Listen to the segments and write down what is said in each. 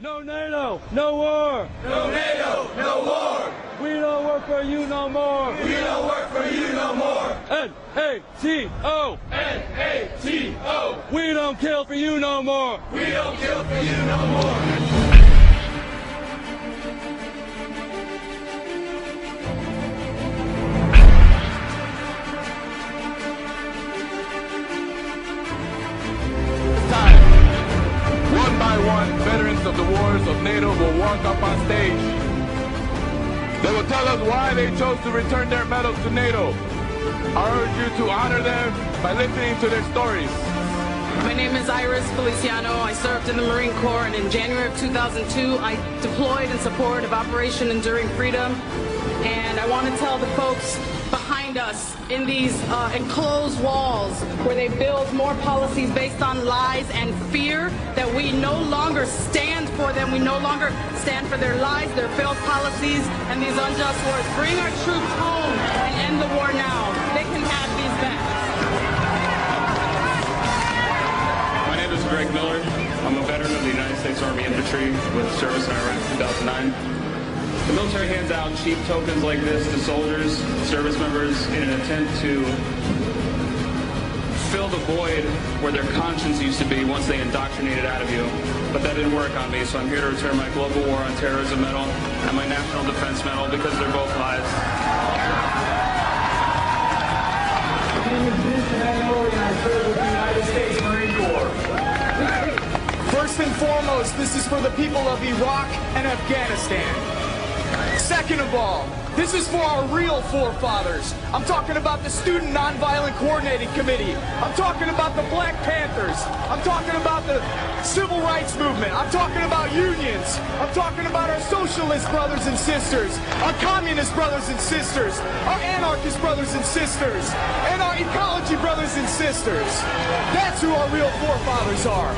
No NATO, no war. No NATO, no war. We don't work for you no more. We don't work for you no more. N-A-T-O. N-A-T-O. We don't kill for you no more. We don't kill for you no more. One by one, veterans of the wars of NATO will walk up on stage. They will tell us why they chose to return their medals to NATO. I urge you to honor them by listening to their stories. My name is Iris Feliciano. I served in the Marine Corps, and in January of 2002, I deployed in support of Operation Enduring Freedom. And I want to tell the folks behind us in these enclosed walls where they build more policies based on lies and fear that we no longer stand for them. We no longer stand for their lies, their failed policies, and these unjust wars. Bring our troops home and end the war now. They can have these back. My name is Greg Miller. I'm a veteran of the United States Army Infantry with service in Iraq 2009. The military hands out cheap tokens like this to soldiers, service members, in an attempt to fill the void where their conscience used to be once they indoctrinated it out of you. But that didn't work on me, so I'm here to return my Global War on Terrorism medal and my National Defense medal because they're both lies. My name is Bruce Emanuel, and I serve with the United States Marine Corps. First and foremost, this is for the people of Iraq and Afghanistan. Second of all, this is for our real forefathers. I'm talking about the Student Nonviolent Coordinating Committee. I'm talking about the Black Panthers. I'm talking about the Civil Rights Movement. I'm talking about unions. I'm talking about our socialist brothers and sisters, our communist brothers and sisters, our anarchist brothers and sisters, and our ecology brothers and sisters. That's who our real forefathers are.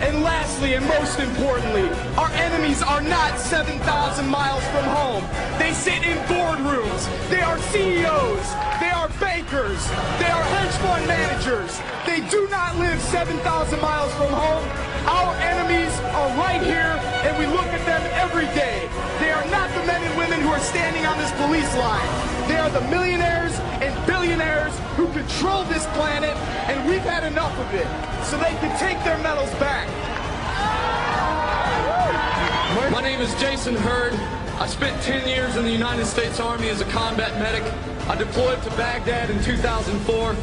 And lastly, and most importantly, our enemies are not 7,000 miles from home. They sit in boardrooms. They are CEOs. They are bankers. They are hedge fund managers. They do not live 7,000 miles from home. Our enemies are right here, and we look at them every day. They are not the men and women who are standing on this police line. They are the millionaires and billionaires who control this planet, and we've had enough of it, so they can take their medals back. My name is Jason Hurd. I spent 10 years in the United States Army as a combat medic. I deployed to Baghdad in 2004.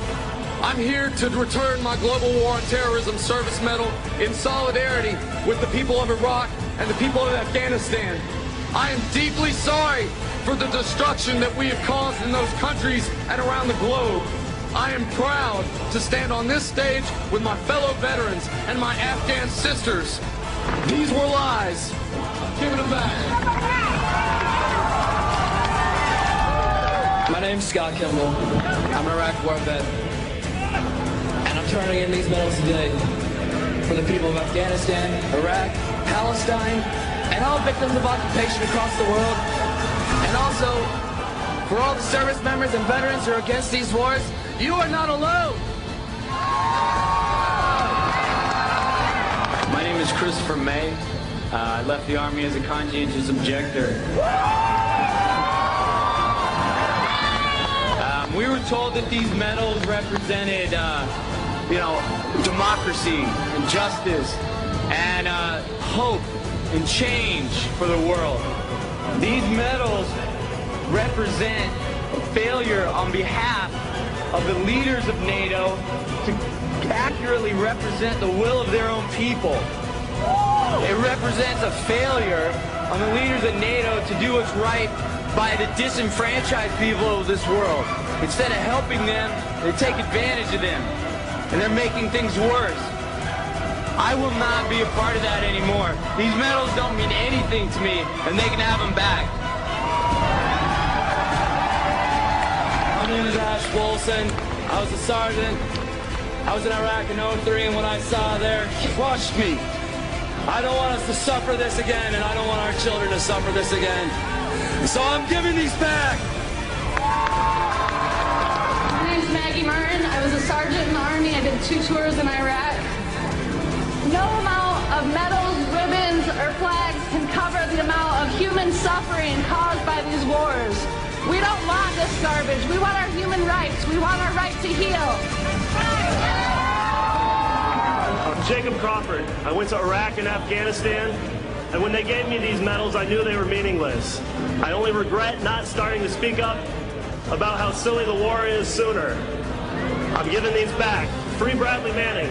I'm here to return my Global War on Terrorism service medal in solidarity with the people of Iraq and the people of Afghanistan. I am deeply sorry for the destruction that we have caused in those countries and around the globe. I am proud to stand on this stage with my fellow veterans and my Afghan sisters. These were lies. Give it back. My name's Scott Kimball. I'm an Iraq War vet. And I'm turning in these medals today for the people of Afghanistan, Iraq, Palestine, and all victims of occupation across the world. And also, for all the service members and veterans who are against these wars, you are not alone. My name is Christopher May. I left the Army as a conscientious objector. We were told that these medals represented, democracy and justice and hope and change for the world. These medals represent a failure on behalf of the leaders of NATO to accurately represent the will of their own people. It represents a failure on the leaders of NATO to do what's right by the disenfranchised people of this world. Instead of helping them, they take advantage of them, and they're making things worse. I will not be a part of that anymore. These medals don't mean anything to me, and they can have them back. My name is Ash Wilson. I was a sergeant. I was in Iraq in 03, and what I saw there crushed me. I don't want us to suffer this again, and I don't want our children to suffer this again. So I'm giving these back. My name's Maggie Martin. I was a sergeant in the Army. I did 2 tours in Iraq. No amount of medals, ribbons, or flags can cover the amount of human suffering caused by these wars. We don't want this garbage. We want our human rights. We want our right to heal. I'm Jacob Crawford. I went to Iraq and Afghanistan, and when they gave me these medals, I knew they were meaningless. I only regret not starting to speak up about how silly the war is sooner. I'm giving these back. Free Bradley Manning.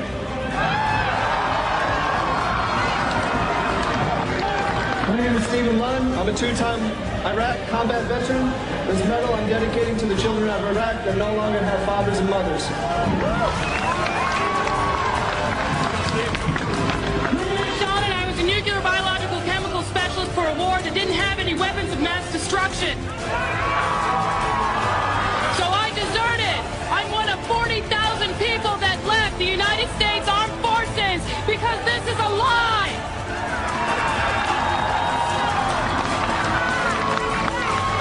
My name is Stephen Lunn. I'm a two-time Iraq combat veteran. This medal I'm dedicating to the children of Iraq that no longer have fathers and mothers. Sean and I was a nuclear, biological, chemical specialist for a war that didn't have any weapons of mass destruction. So I deserted. I'm one of 40,000 people that left the United States Armed Forces because this is a lie.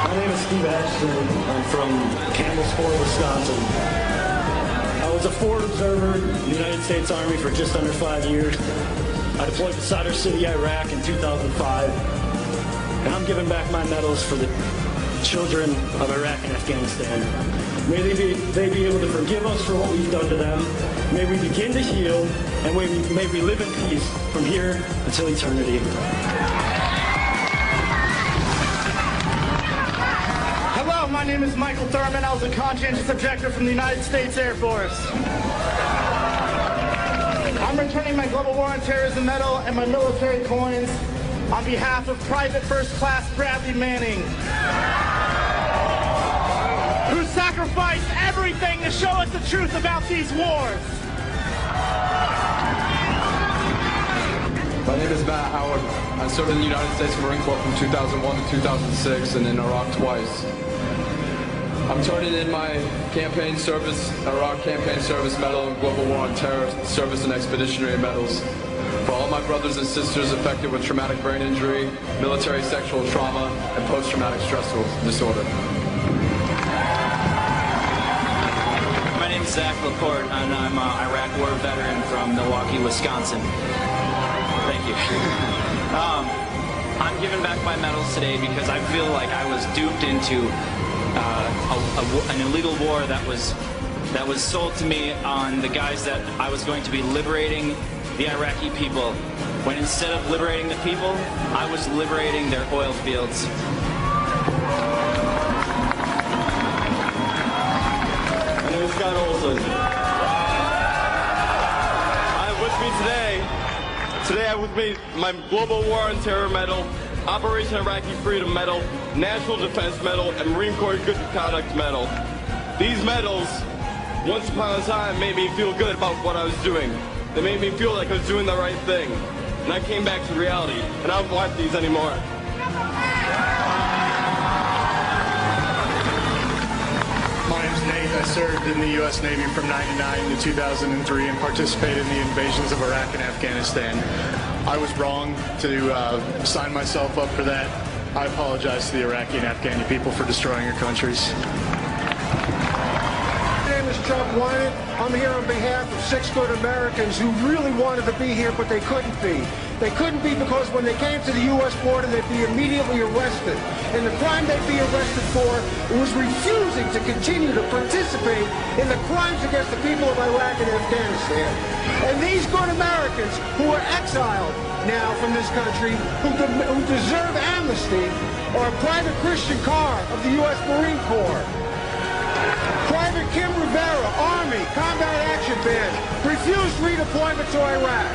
My name is Steve Ashton. I'm from Campbellsport, Wisconsin. I was a forward observer in the United States Army for just under 5 years. I deployed to Sadr City, Iraq in 2005. And I'm giving back my medals for the children of Iraq and Afghanistan. May they be able to forgive us for what we've done to them. May we begin to heal, and may we live in peace from here until eternity. Hello, my name is Michael Thurman. I was a conscientious objector from the United States Air Force. I'm returning my Global War on Terrorism medal and my military coins on behalf of Private First Class Bradley Manning, who sacrificed everything to show us the truth about these wars. My name is Matt Howard. I served in the United States Marine Corps from 2001 to 2006 and in Iraq twice. I'm turning in my campaign service, Iraq campaign service medal, and Global War on Terror service and expeditionary medals for all my brothers and sisters affected with traumatic brain injury, military sexual trauma, and post-traumatic stress disorder. My name is Zach Laporte, and I'm an Iraq War veteran from Milwaukee, Wisconsin. Thank you. I'm giving back my medals today because I feel like I was duped into an illegal war that was sold to me on the guise that I was going to be liberating the Iraqi people, when instead of liberating the people, I was liberating their oil fields. My name is Scott Olson. I have with me today I have with me my Global War on Terror medal, Operation Iraqi Freedom medal, National Defense medal, and Marine Corps Good Conduct medal. These medals, once upon a time, made me feel good about what I was doing. They made me feel like I was doing the right thing. And I came back to reality, and I don't want these anymore. My name's Nate. I served in the U.S. Navy from 1999 to 2003 and participated in the invasions of Iraq and Afghanistan. I was wrong to sign myself up for that. I apologize to the Iraqi and Afghani people for destroying your countries. My name is Chuck Wynant. I'm here on behalf of 6 good Americans who really wanted to be here, but they couldn't be. They couldn't be because when they came to the U.S. border, they'd be immediately arrested. And the crime they'd be arrested for was refusing to continue to participate in the crimes against the people of Iraq and Afghanistan. And these good Americans who are exiled now from this country, who deserve amnesty, are Private Christian Carr of the U.S. Marine Corps, Private Kim Rivera, Army, Combat Action Band, refused redeployment to Iraq.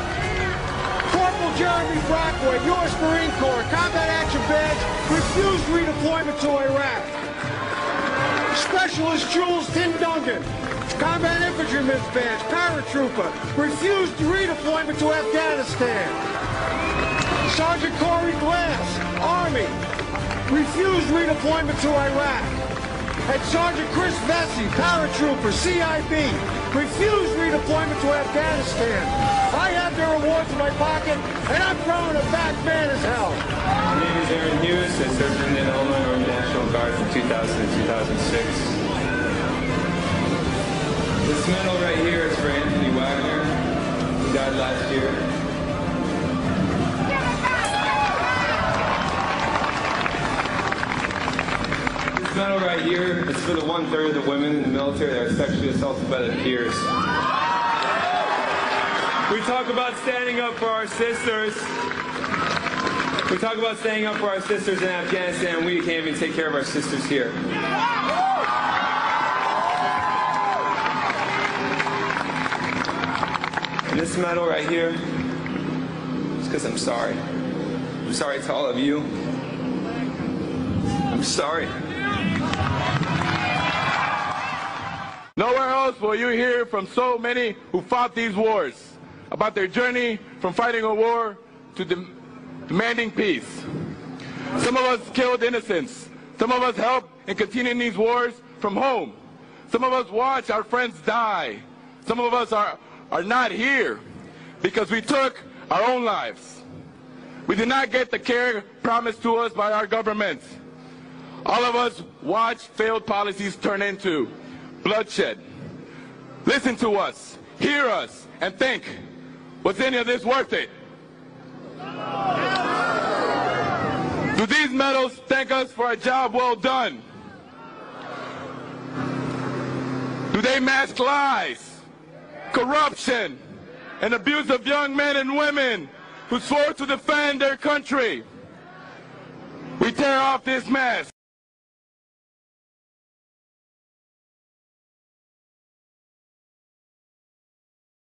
Corporal Jeremy Brockway, U.S. Marine Corps, Combat Action Band, refused redeployment to Iraq. Specialist Jules Tindungan, Combat Infantryman's Badge, Paratrooper, refused redeployment to Afghanistan. Sergeant Corey Glass, Army, refused redeployment to Iraq. And Sergeant Chris Vesey, Paratrooper, CIB, refused redeployment to Afghanistan. I have their awards in my pocket, and I'm throwing them back mad as hell. My name is Aaron Hughes. I served in the Illinois Army National Guard from 2000 to 2006. This medal right here is for Anthony Wagner, who died last year. medal right here is for the 1/3 of the women in the military that are sexually assaulted by their peers. We talk about standing up for our sisters. We talk about standing up for our sisters in Afghanistan. We can't even take care of our sisters here. And this medal right here is because I'm sorry. I'm sorry to all of you. I'm sorry. Nowhere else will you hear from so many who fought these wars about their journey from fighting a war to demanding peace. Some of us killed innocents. Some of us helped in continuing these wars from home. Some of us watched our friends die. Some of us are not here because we took our own lives. We did not get the care promised to us by our government. All of us watched failed policies turn into bloodshed. Listen to us, hear us, and think, was any of this worth it? Do these medals thank us for a job well done? Do they mask lies, corruption, and abuse of young men and women who swore to defend their country? We tear off this mask.